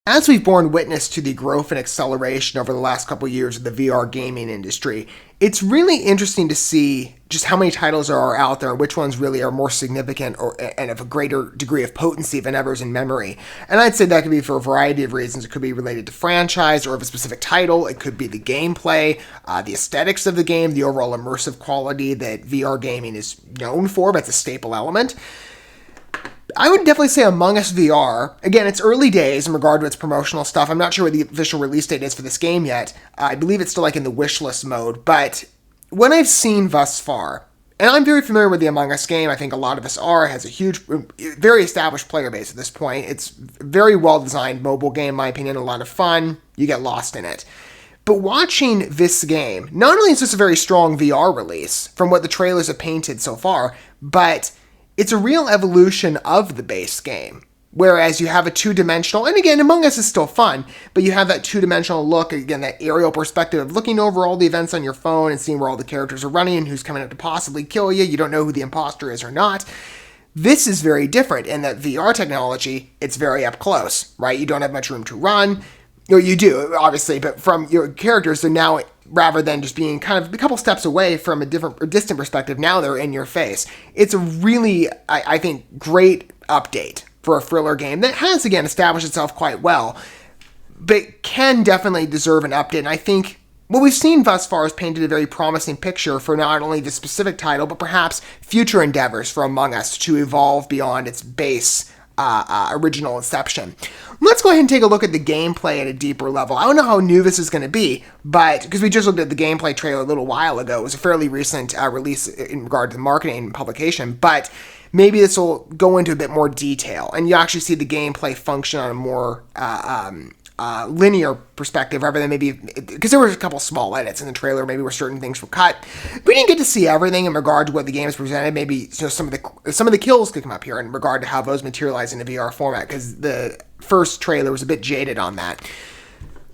As we've borne witness to the growth and acceleration over the last couple of years of the VR gaming industry, it's really interesting to see just how many titles are out there and which ones really are more significant and of a greater degree of potency than ever is in memory. And I'd say that could be for a variety of reasons. It could be related to franchise or of a specific title. It could be the gameplay, the aesthetics of the game, the overall immersive quality that VR gaming is known for. That's a staple element. I would definitely say Among Us VR. Again, it's early days in regard to its promotional stuff. I'm not sure what the official release date is for this game yet. I believe it's still like in the wish list mode. But what I've seen thus far, and I'm very familiar with the Among Us game, I think a lot of us are, it has a huge, very established player base at this point. It's a very well-designed mobile game, in my opinion, a lot of fun. You get lost in it. But watching this game, not only is this a very strong VR release from what the trailers have painted so far, but it's a real evolution of the base game. Whereas you have a two-dimensional, and again, Among Us is still fun, but you have that two-dimensional look, again, that aerial perspective of looking over all the events on your phone and seeing where all the characters are running and who's coming up to possibly kill you. You don't know who the imposter is or not. This is very different in that VR technology, it's very up close, right? You don't have much room to run. Or you do, obviously, but from your characters, so now rather than just being kind of a couple steps away from a different or distant perspective, now they're in your face. It's a really, I think, great update for a thriller game that has, again, established itself quite well, but can definitely deserve an update. And I think what we've seen thus far has painted a very promising picture for not only the specific title, but perhaps future endeavors for Among Us to evolve beyond its base original inception. Let's go ahead and take a look at the gameplay at a deeper level. I don't know how new this is going to be, but because we just looked at the gameplay trailer a little while ago, it was a fairly recent release in regard to the marketing and publication, but maybe this will go into a bit more detail, and you actually see the gameplay function on a more linear perspective rather than maybe, because there were a couple small edits in the trailer, maybe where certain things were cut. We didn't get to see everything in regard to what the game is presented. Maybe some of the kills could come up here in regard to how those materialize in the VR format, because the first trailer was a bit jaded on that.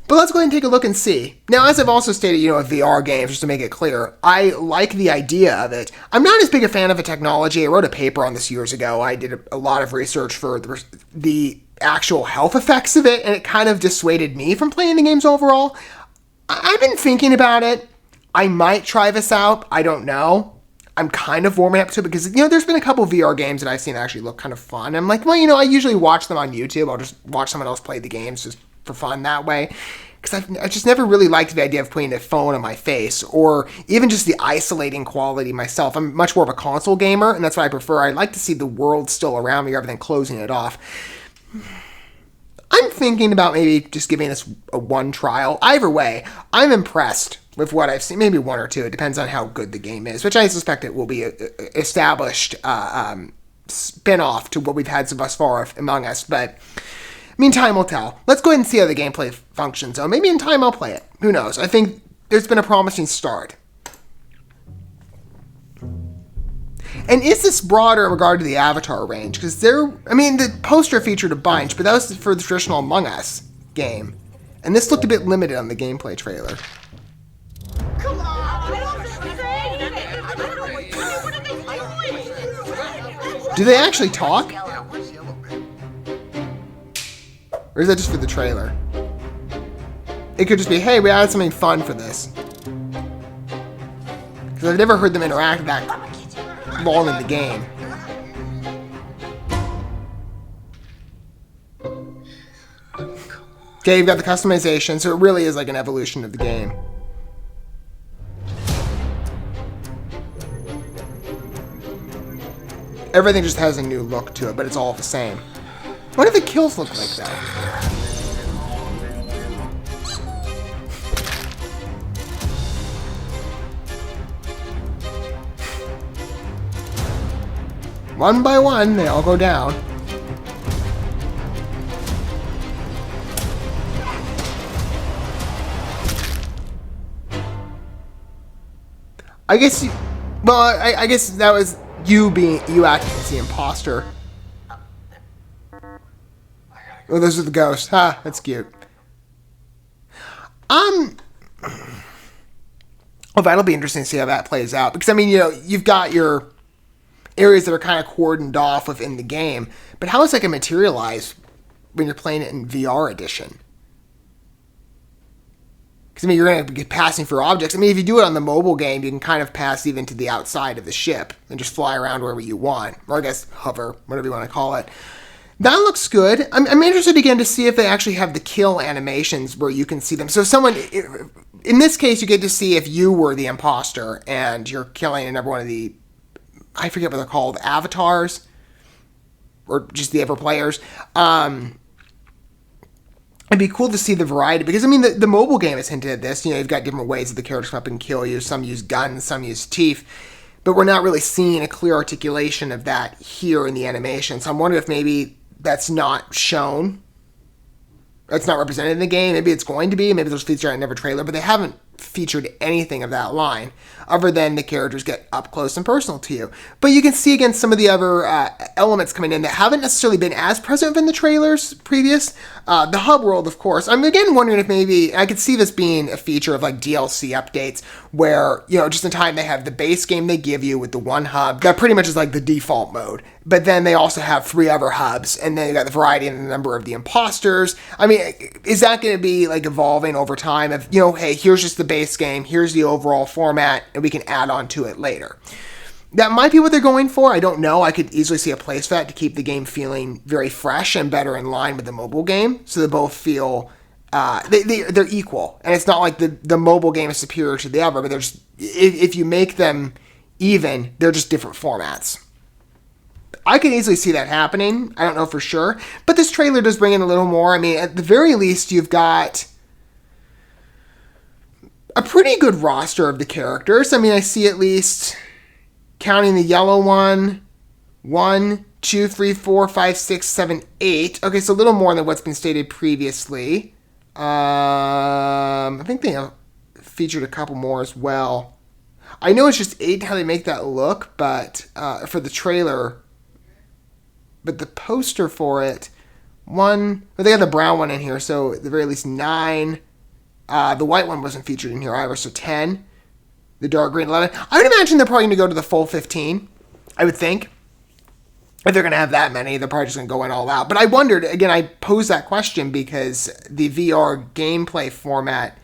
But let's go ahead and take a look and see. Now, as I've also stated, with VR games, just to make it clear, I like the idea of it. I'm not as big a fan of the technology. I wrote a paper on this years ago. I did a lot of research for the actual health effects of it, and it kind of dissuaded me from playing the games overall. I've been thinking about it. I might try this out. I don't know. I'm kind of warming up to it because, there's been a couple VR games that I've seen that actually look kind of fun. I'm like, well, I usually watch them on YouTube. I'll just watch someone else play the games just for fun that way. Because I just never really liked the idea of putting a phone on my face, or even just the isolating quality myself. I'm much more of a console gamer, and that's what I prefer. I like to see the world still around me rather than closing it off. I'm thinking about maybe just giving this a one trial. Either way, I'm impressed with what I've seen. Maybe one or two. It depends on how good the game is, which I suspect it will be an established spin-off to what we've had thus far of Among Us. But time will tell. Let's go ahead and see how the gameplay functions. So maybe in time I'll play it. Who knows? I think there's been a promising start. And is this broader in regard to the avatar range? Because the poster featured a bunch, but that was for the traditional Among Us game. And this looked a bit limited on the gameplay trailer. Do they actually talk? Or is that just for the trailer? It could just be, hey, we added something fun for this. Because I've never heard them interact that long in the game. Okay, you've got the customization, so it really is like an evolution of the game. Everything just has a new look to it, but it's all the same. What do the kills look like, though? One by one, they all go down. I guess I guess that was you acting as the imposter. Oh, those are the ghosts. Ha, that's cute. Oh, that'll be interesting to see how that plays out. Because, you've got your areas that are kind of cordoned off within the game. But how is that going to materialize when you're playing it in VR edition? Because, I mean, you're going to be passing through objects. I mean, if you do it on the mobile game, you can kind of pass even to the outside of the ship and just fly around wherever you want. Or I guess hover, whatever you want to call it. That looks good. I'm interested again to see if they actually have the kill animations where you can see them. So someone, in this case, you get to see if you were the imposter and you're killing another one of the, I forget what they're called, avatars, or just the other players. It'd be cool to see the variety, because, I mean, the mobile game has hinted at this. You know, you've got different ways that the characters come up and kill you. Some use guns, some use teeth. But we're not really seeing a clear articulation of that here in the animation. So I'm wondering if maybe that's not shown. It's not represented in the game. Maybe it's going to be. Maybe there's featured in every trailer. But they haven't featured anything of that line, other than the characters get up close and personal to you. But you can see, again, some of the other elements coming in that haven't necessarily been as present in the trailers previous. The hub world, of course. I'm, again, wondering if maybe, I could see this being a feature of, like, DLC updates, where, you know, just in time they have the base game they give you with the one hub. That pretty much is, like, the default mode. But then they also have 3 other hubs, and then you got the variety in the number of the imposters. I mean, is that going to be, like, evolving over time of, you know, hey, here's just the base game, here's the overall format, and we can add on to it later. That might be what they're going for. I don't know. I could easily see a place for that to keep the game feeling very fresh and better in line with the mobile game, so they both feel they're equal. And it's not like the mobile game is superior to the other, but there's, if you make them even, they're just different formats. I can easily see that happening. I don't know for sure. But this trailer does bring in a little more. I mean, at the very least, you've got a pretty good roster of the characters. I mean, I see, at least, counting the yellow one, 1, 2, 3, 4, 5, 6, 7, 8. Okay, so a little more than what's been stated previously. I think they have featured a couple more as well. I know it's just 8 how they make that look, but for the trailer. But the poster for it, 1, but they got the brown one in here, so at the very least 9. The white one wasn't featured in here either, so 10. The dark green, 11. I would imagine they're probably going to go to the full 15, I would think. If they're going to have that many, they're probably just going to go in all out. But I wondered, again, I posed that question because the VR gameplay format,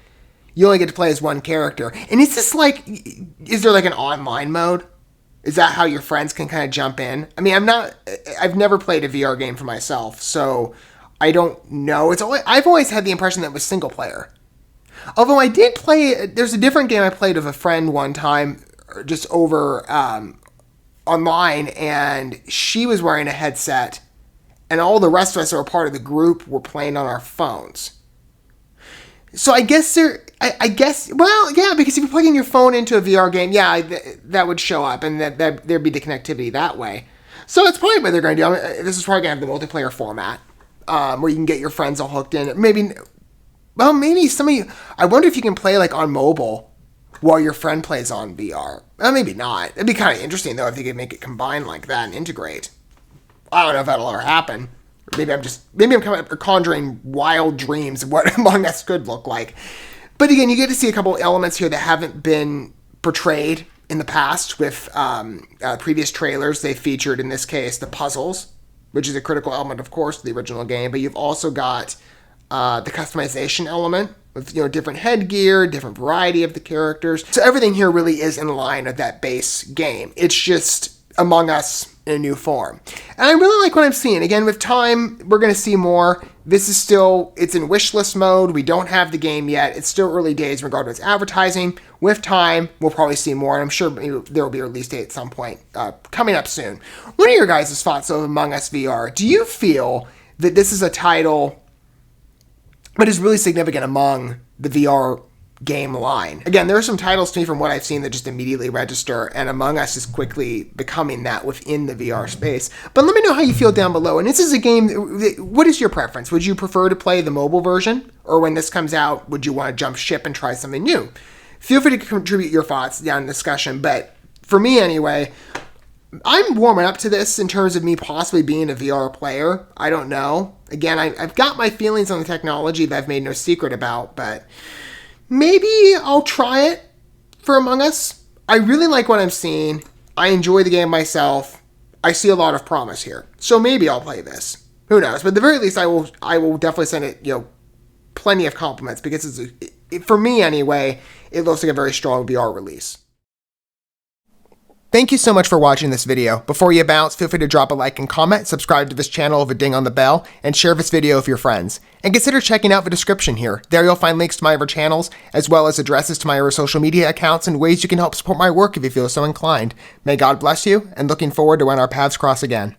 you only get to play as one character. And is this like, is there like an online mode? Is that how your friends can kind of jump in? I mean, I've never played a VR game for myself, so I don't know. I've always had the impression that it was single player. Although I did play, there's a different game I played with a friend one time, just over online, and she was wearing a headset, and all the rest of us who were part of the group were playing on our phones. So I guess well, yeah, because if you're plugging your phone into a VR game, yeah, that would show up, and that there'd be the connectivity that way. So that's probably what they're going to do. I mean, this is probably going to have the multiplayer format, where you can get your friends all hooked in. Maybe some of you, I wonder if you can play like on mobile while your friend plays on VR. Well, maybe not. It'd be kind of interesting, though, if they could make it combine like that and integrate. I don't know if that'll ever happen. Maybe I'm conjuring wild dreams of what Among Us could look like. But again, you get to see a couple elements here that haven't been portrayed in the past with previous trailers. They featured, in this case, the puzzles, which is a critical element, of course, of the original game. But you've also got the customization element with, you know, different headgear, different variety of the characters. So everything here really is in line with that base game. It's just Among Us in a new form. And I really like what I'm seeing. Again, with time, we're going to see more. This is still, it's in wish list mode. We don't have the game yet. It's still early days in regard to its advertising. With time, we'll probably see more. And I'm sure there will be a release date at some point coming up soon. What are your guys' thoughts of Among Us VR? Do you feel that this is a title that is really significant among the VR game line? Again, there are some titles to me from what I've seen that just immediately register, and Among Us is quickly becoming that within the VR space. But let me know how you feel down below. And this is a game, what is your preference? Would you prefer to play the mobile version? Or when this comes out, would you want to jump ship and try something new? Feel free to contribute your thoughts down in the discussion. But for me anyway, I'm warming up to this in terms of me possibly being a VR player. I don't know. Again, I've got my feelings on the technology that I've made no secret about, but maybe I'll try it for Among Us. I really like what I'm seeing. I enjoy the game myself. I see a lot of promise here. So maybe I'll play this. Who knows? But at the very least, I will definitely send it, plenty of compliments because for me anyway, it looks like a very strong VR release. Thank you so much for watching this video. Before you bounce, feel free to drop a like and comment, subscribe to this channel with a ding on the bell, and share this video with your friends. And consider checking out the description here. There you'll find links to my other channels, as well as addresses to my other social media accounts and ways you can help support my work if you feel so inclined. May God bless you, and looking forward to when our paths cross again.